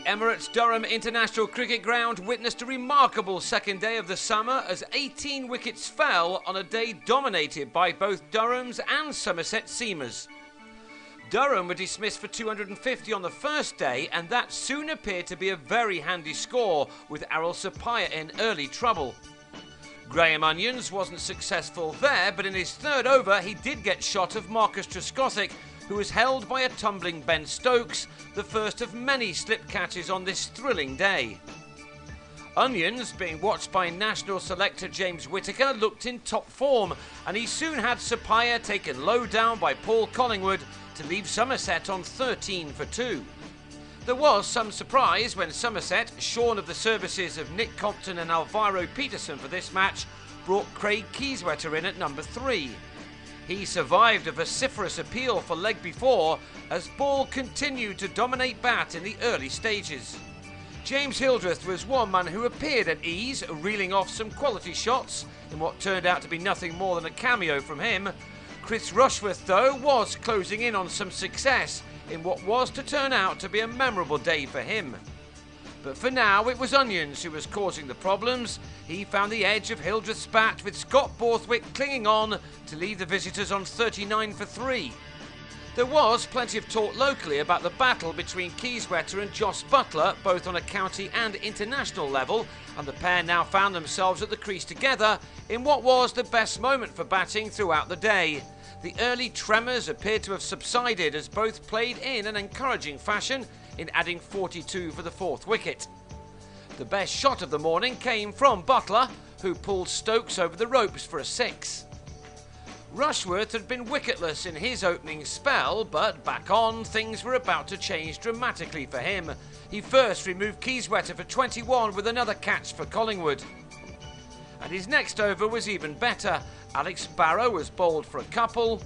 The Emirates Durham International Cricket Ground witnessed a remarkable second day of the summer as 18 wickets fell on a day dominated by both Durham's and Somerset seamers. Durham were dismissed for 250 on the first day, and that soon appeared to be a very handy score, with Errol Sapaya in early trouble. Graham Onions wasn't successful there, but in his third over he did get shot of Marcus Trescothick, who was held by a tumbling Ben Stokes, the first of many slip catches on this thrilling day. Onions, being watched by national selector James Whittaker, looked in top form, and he soon had Sapaya taken low down by Paul Collingwood to leave Somerset on 13 for 2. There was some surprise when Somerset, shorn of the services of Nick Compton and Alvaro Peterson for this match, brought Craig Kieswetter in at number 3. He survived a vociferous appeal for leg before as Ball continued to dominate bat in the early stages. James Hildreth was one man who appeared at ease, reeling off some quality shots in what turned out to be nothing more than a cameo from him. Chris Rushworth, though, was closing in on some success in what was to turn out to be a memorable day for him. But for now, it was Onions who was causing the problems. He found the edge of Hildreth's bat, with Scott Borthwick clinging on to leave the visitors on 39 for 3. There was plenty of talk locally about the battle between Kieswetter and Jos Buttler, both on a county and international level, and the pair now found themselves at the crease together in what was the best moment for batting throughout the day. The early tremors appeared to have subsided as both played in an encouraging fashion in adding 42 for the fourth wicket. The best shot of the morning came from Buttler, who pulled Stokes over the ropes for a 6. Rushworth had been wicketless in his opening spell, but back on, things were about to change dramatically for him. He first removed Kieswetter for 21 with another catch for Collingwood. And his next over was even better. Alex Barrow was bowled for a couple,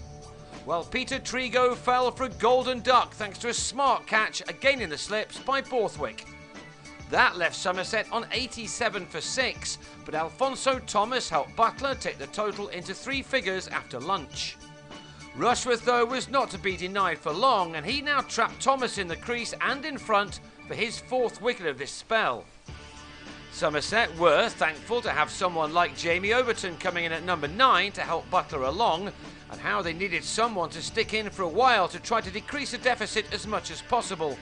while Peter Trigo fell for a golden duck thanks to a smart catch, again in the slips, by Borthwick. That left Somerset on 87 for 6, but Alfonso Thomas helped Buttler take the total into 3 figures after lunch. Rushworth, though, was not to be denied for long, and he now trapped Thomas in the crease and in front for his 4th wicket of this spell. Somerset were thankful to have someone like Jamie Overton coming in at number 9 to help Buttler along, and how they needed someone to stick in for a while to try to decrease the deficit as much as possible.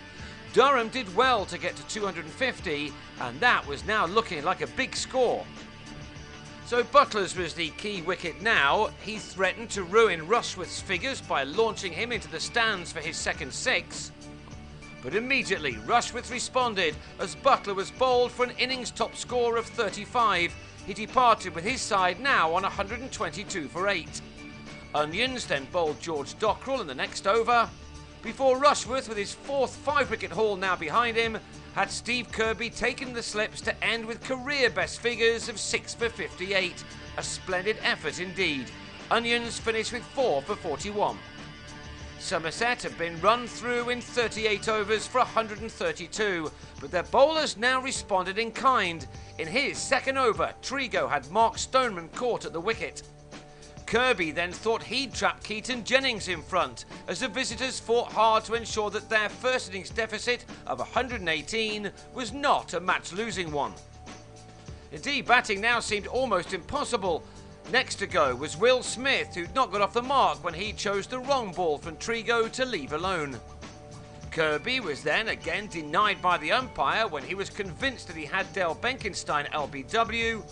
Durham did well to get to 250, and that was now looking like a big score. So Buttler's was the key wicket now. He threatened to ruin Rushworth's figures by launching him into the stands for his second 6. But immediately Rushworth responded as Buttler was bowled for an innings top score of 35. He departed with his side now on 122 for 8. Onions then bowled George Dockrell in the next over, before Rushworth, with his 4th 5-wicket haul now behind him, had Steve Kirby taken the slips to end with career best figures of 6 for 58. A splendid effort indeed. Onions finished with 4 for 41. Somerset have been run through in 38 overs for 132, but their bowlers now responded in kind. In his second over, Trigo had Mark Stoneman caught at the wicket. Kirby then thought he'd trap Keaton Jennings in front, as the visitors fought hard to ensure that their first innings deficit of 118 was not a match-losing one. Indeed, batting now seemed almost impossible. Next to go was Will Smith, who'd not got off the mark when he chose the wrong ball from Trigo to leave alone. Kirby was then again denied by the umpire when he was convinced that he had Dale Benkenstein LBW,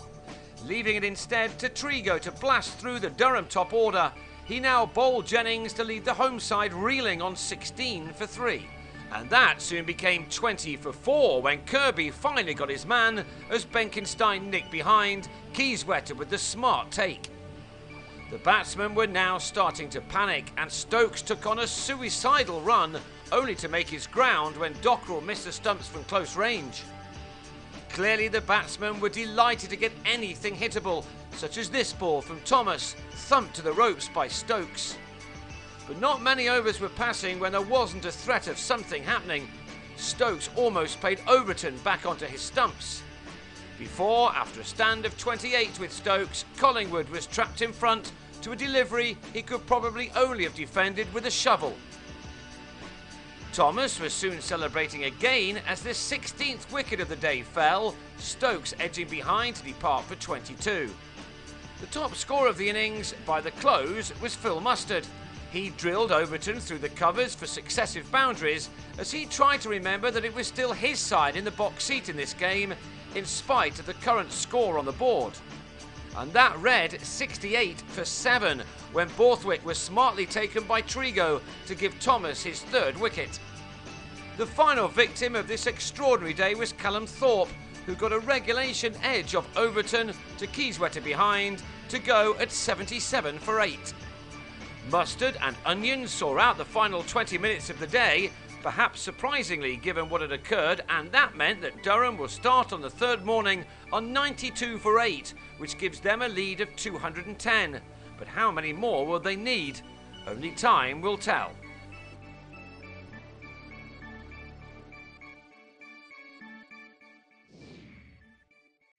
leaving it instead to Trigo to blast through the Durham top order. He now bowled Jennings to leave the home side reeling on 16 for 3. And that soon became 20 for 4 when Kirby finally got his man as Benkenstein nicked behind, Kieswetter with the smart take. The batsmen were now starting to panic, and Stokes took on a suicidal run, only to make his ground when Dockrell missed the stumps from close range. Clearly the batsmen were delighted to get anything hittable, such as this ball from Thomas, thumped to the ropes by Stokes. But not many overs were passing when there wasn't a threat of something happening. Stokes almost played Overton back onto his stumps. Before, after a stand of 28 with Stokes, Collingwood was trapped in front to a delivery he could probably only have defended with a shovel. Thomas was soon celebrating again as the 16th wicket of the day fell, Stokes edging behind to depart for 22. The top scorer of the innings by the close was Phil Mustard. He drilled Overton through the covers for successive boundaries as he tried to remember that it was still his side in the box seat in this game, in spite of the current score on the board. And that read 68 for 7 when Borthwick was smartly taken by Trigo to give Thomas his third wicket. The final victim of this extraordinary day was Callum Thorpe, who got a regulation edge of Overton to Keyswetter behind to go at 77 for 8. Mustard and Onions saw out the final 20 minutes of the day, perhaps surprisingly given what had occurred, and that meant that Durham will start on the third morning on 92 for 8, which gives them a lead of 210. But how many more will they need? Only time will tell.